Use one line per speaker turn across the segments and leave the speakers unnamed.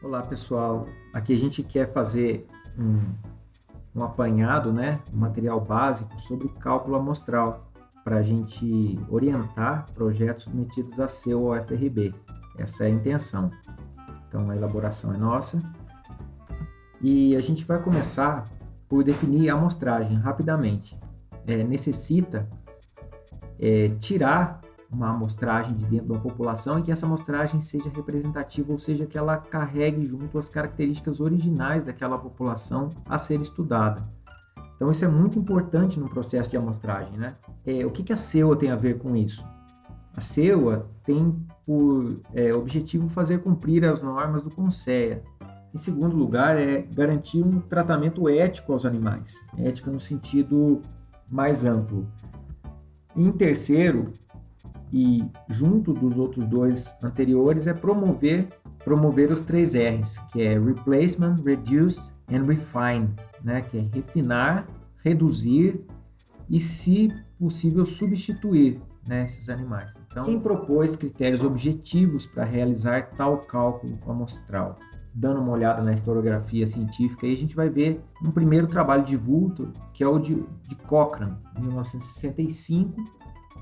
Olá pessoal, aqui a gente quer fazer um apanhado, né, um material básico sobre cálculo amostral para a gente orientar projetos submetidos a seu ou FRB. Essa é a intenção. Então a elaboração é nossa e a gente vai começar por definir a amostragem rapidamente. Necessita tirar uma amostragem de dentro de uma população e que essa amostragem seja representativa, ou seja, que ela carregue junto as características originais daquela população a ser estudada. Então isso é muito importante no processo de amostragem, né? O que a CEUA tem a ver com isso? A CEUA tem por objetivo fazer cumprir as normas do CONSEA. Em segundo lugar, garantir um tratamento ético aos animais, ética no sentido mais amplo. Em terceiro, e junto dos outros dois anteriores, é promover os 3 R's, que é Replacement, Reduce and Refine, né? Que é refinar, reduzir e, se possível, substituir, né, esses animais. Então, quem propôs critérios objetivos para realizar tal cálculo amostral? Dando uma olhada na historiografia científica, aí a gente vai ver um primeiro trabalho de vulto, que é o de Cochrane, em 1965,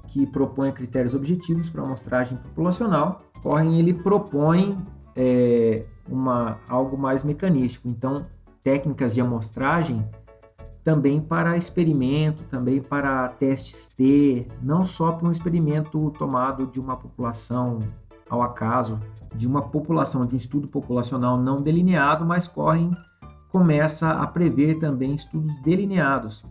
que propõe critérios objetivos para amostragem populacional, porém ele propõe algo mais mecanístico. Então, técnicas de amostragem também para experimento, também para testes T, não só para um experimento tomado de uma população ao acaso, de uma população, de um estudo populacional não delineado, mas começa a prever também estudos delineados,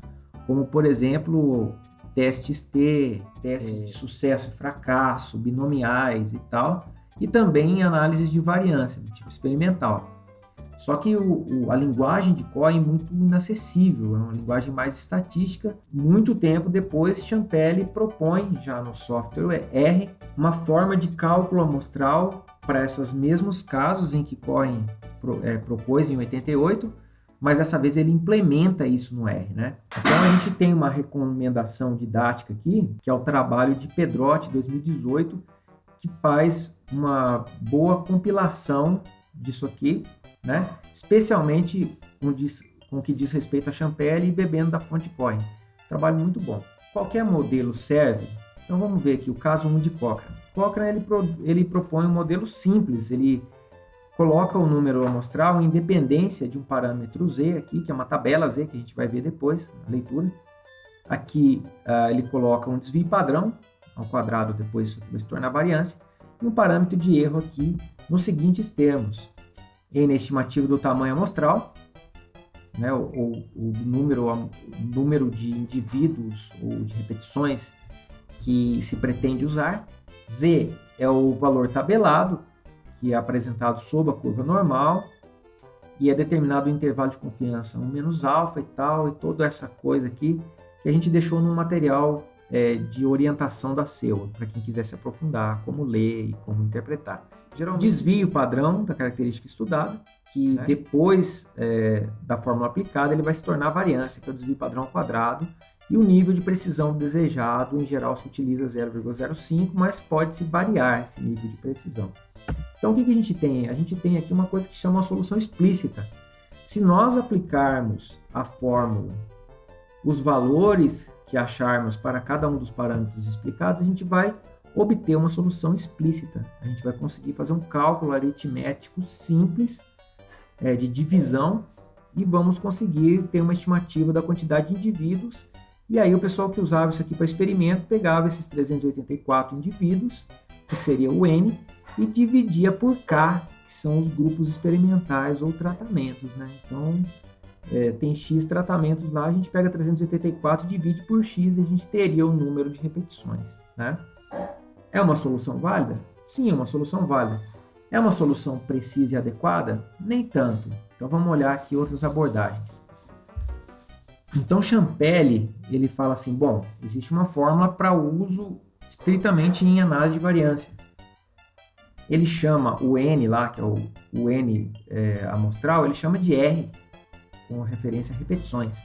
como, por exemplo, testes T, testes de sucesso e fracasso, binomiais e tal, e também análises de variância, do tipo experimental. Só que a linguagem de COI é muito inacessível, é uma linguagem mais estatística. Muito tempo depois, Champelli propõe, já no software R, uma forma de cálculo amostral para esses mesmos casos em que COI propôs em 88, mas dessa vez ele implementa isso no R, né? Então a gente tem uma recomendação didática aqui, que é o trabalho de Pedrotti, 2018, que faz uma boa compilação disso aqui, né? Especialmente com o que diz respeito a Champelli e bebendo da fonte COI. Trabalho muito bom. Qualquer modelo serve? Então vamos ver aqui o caso 1 de Cochrane. Cochrane ele propõe um modelo simples, ele coloca o número amostral em dependência de um parâmetro Z aqui, que é uma tabela Z, que a gente vai ver depois na leitura. Aqui ele coloca um desvio padrão ao quadrado, depois isso aqui vai se tornar variância, e um parâmetro de erro aqui nos seguintes termos. N é estimativa do tamanho amostral, né, o número de indivíduos ou de repetições que se pretende usar. Z é o valor tabelado, que é apresentado sob a curva normal, e é determinado o intervalo de confiança 1 menos alfa e tal, e toda essa coisa aqui que a gente deixou no material de orientação da CEUA, para quem quiser se aprofundar, como ler e como interpretar. Geralmente, desvio padrão da característica estudada, que depois da fórmula aplicada, ele vai se tornar variância, que é o desvio padrão ao quadrado, e o nível de precisão desejado, em geral, se utiliza 0,05, mas pode-se variar esse nível de precisão. Então, o que a gente tem? A gente tem aqui uma coisa que chama uma solução explícita. Se nós aplicarmos a fórmula, os valores que acharmos para cada um dos parâmetros explicados, a gente vai obter uma solução explícita. A gente vai conseguir fazer um cálculo aritmético simples de divisão e vamos conseguir ter uma estimativa da quantidade de indivíduos. E aí o pessoal que usava isso aqui para experimento pegava esses 384 indivíduos, que seria o N, e dividia por K, que são os grupos experimentais ou tratamentos, né? Então, tem X tratamentos lá, a gente pega 384 e divide por X e a gente teria o número de repetições, né? É uma solução válida? Sim, é uma solução válida. É uma solução precisa e adequada? Nem tanto. Então, vamos olhar aqui outras abordagens. Então, Champelli, ele fala assim, bom, existe uma fórmula para uso estritamente em análise de variância. Ele chama o N lá, que é o N amostral, ele chama de R, com referência a repetições.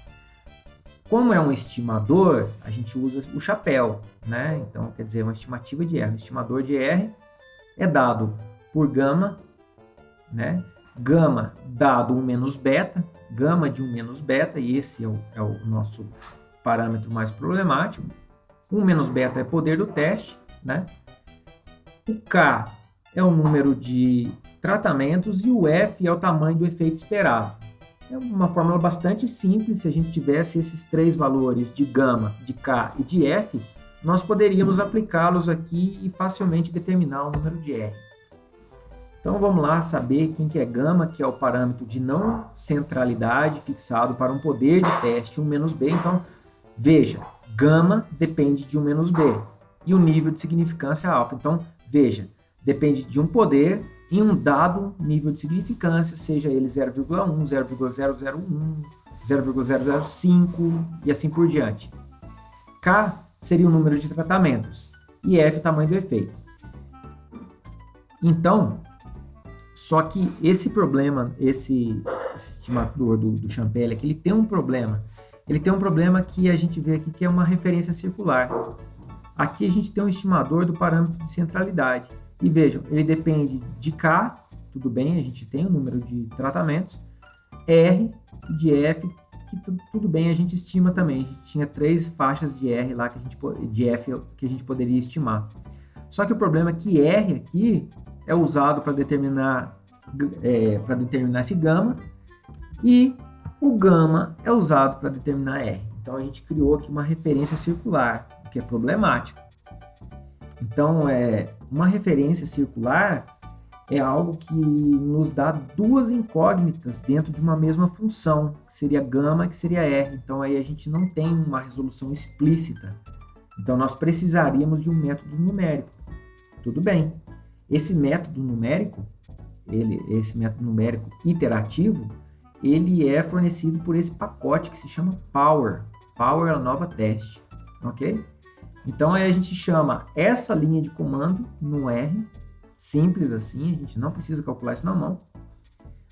Como é um estimador, a gente usa o chapéu, né? Então, quer dizer, uma estimativa de R. O estimador de R é dado por gama, né? gama dado 1 menos beta, gama de 1 menos beta, e esse é o nosso parâmetro mais problemático. 1 menos beta é poder do teste, né? O K é o número de tratamentos e o F é o tamanho do efeito esperado. É uma fórmula bastante simples. Se a gente tivesse esses três valores de gama, de K e de F, nós poderíamos aplicá-los aqui e facilmente determinar o número de R. Então vamos lá saber quem que é gama, que é o parâmetro de não centralidade fixado para um poder de teste 1 menos B. Então, veja, gama depende de 1 menos B e o nível de significância é alfa. Então, veja, depende de um poder em um dado nível de significância, seja ele 0,1, 0,001, 0,005 e assim por diante. K seria o número de tratamentos e F o tamanho do efeito. Então, só que esse problema, esse estimador do Champelli aqui, ele tem um problema. Ele tem um problema que a gente vê aqui que é uma referência circular. Aqui a gente tem um estimador do parâmetro de centralidade. E vejam, ele depende de K, tudo bem, a gente tem o número de tratamentos, R e de F, que tudo bem, a gente estima também. A gente tinha 3 faixas de R lá, de F que a gente poderia estimar. Só que o problema é que R aqui é usado para determinar esse gama, e o gama é usado para determinar R. Então a gente criou aqui uma referência circular, o que é problemático. Então, uma referência circular é algo que nos dá duas incógnitas dentro de uma mesma função, que seria gama e que seria R. Então, aí a gente não tem uma resolução explícita. Então, nós precisaríamos de um método numérico. Tudo bem. Esse método numérico, esse método numérico iterativo, ele é fornecido por esse pacote que se chama Power. Power é a nova teste, ok? Então, aí a gente chama essa linha de comando no R, simples assim, a gente não precisa calcular isso na mão,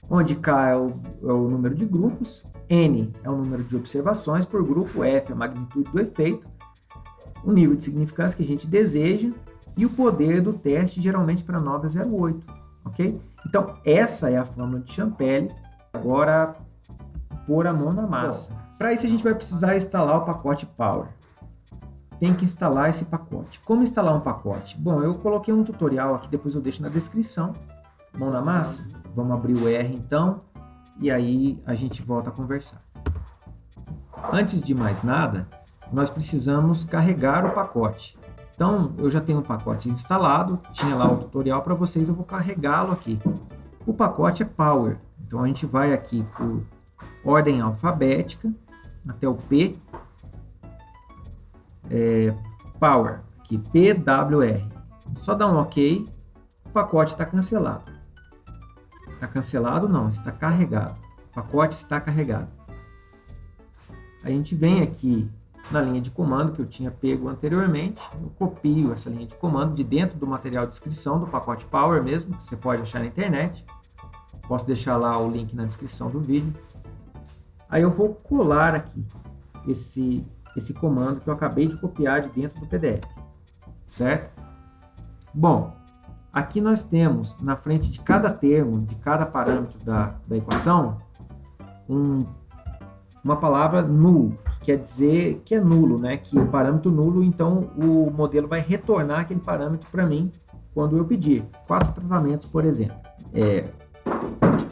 onde K é o número de grupos, N é o número de observações por grupo, F é a magnitude do efeito, o nível de significância que a gente deseja e o poder do teste, geralmente para 9 a 0,8, ok? Então, essa é a fórmula de Champelli. Agora, pôr a mão na massa. Para isso, a gente vai precisar instalar o pacote Power. Tem que instalar esse pacote. Como instalar um pacote? Bom, eu coloquei um tutorial aqui, depois eu deixo na descrição. Mão na massa? Vamos abrir o R então, e aí a gente volta a conversar. Antes de mais nada, nós precisamos carregar o pacote. Então, eu já tenho um pacote instalado, tinha lá o tutorial para vocês, eu vou carregá-lo aqui. O pacote é Power, então a gente vai aqui por ordem alfabética, até o P, Power, aqui, PWR. Só dá um OK, o pacote está cancelado. Está cancelado? Não, está carregado. O pacote está carregado. A gente vem aqui na linha de comando que eu tinha pego anteriormente, eu copio essa linha de comando de dentro do material de descrição do pacote Power mesmo, que você pode achar na internet. Posso deixar lá o link na descrição do vídeo. Aí eu vou colar aqui esse comando que eu acabei de copiar de dentro do PDF, certo? Bom, aqui nós temos na frente de cada termo, de cada parâmetro da equação, uma palavra null, que quer dizer que é nulo, né? Que o parâmetro nulo, então o modelo vai retornar aquele parâmetro para mim quando eu pedir. 4 tratamentos, por exemplo.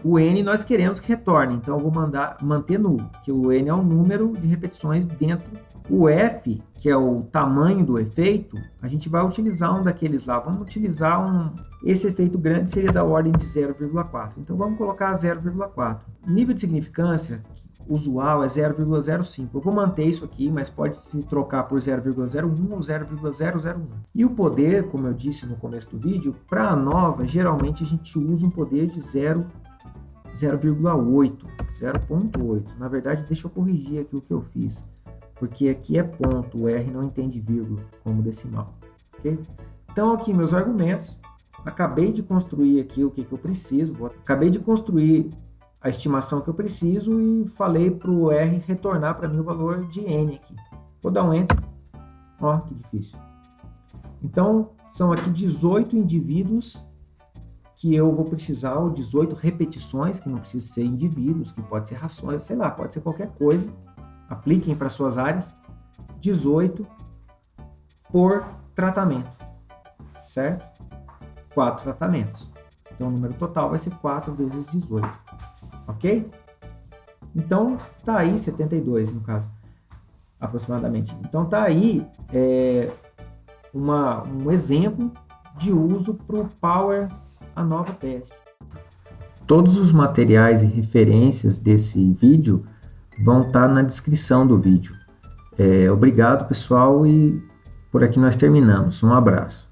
O N nós queremos que retorne, então eu vou manter nulo, que o N é o número de repetições dentro. O F, que é o tamanho do efeito, a gente vai utilizar um daqueles lá. Vamos utilizar esse efeito grande seria da ordem de 0,4. Então vamos colocar 0,4. Nível de significância usual é 0,05. Eu vou manter isso aqui, mas pode se trocar por 0,01 ou 0,001. E o poder, como eu disse no começo do vídeo, para a nova, geralmente a gente usa um poder de 0,8. Na verdade, deixa eu corrigir aqui o que eu fiz, porque aqui é ponto, o R não entende vírgula como decimal, ok? Então, aqui meus argumentos, acabei de construir aqui o que eu preciso, acabei de construir a estimação que eu preciso e falei para o R retornar para mim o valor de N aqui. Vou dar um Enter, ó, que difícil. Então, são aqui 18 indivíduos que eu vou precisar de 18 repetições, que não precisa ser indivíduos, que pode ser rações, sei lá, pode ser qualquer coisa. Apliquem para suas áreas. 18 por tratamento, certo? 4 tratamentos. Então, o número total vai ser 4 vezes 18, ok? Então, tá aí 72, no caso, aproximadamente. Então, tá aí um exemplo de uso para o Power ANOVA Teste. Todos os materiais e referências desse vídeo vão estar na descrição do vídeo. Obrigado, pessoal, e por aqui nós terminamos. Um abraço.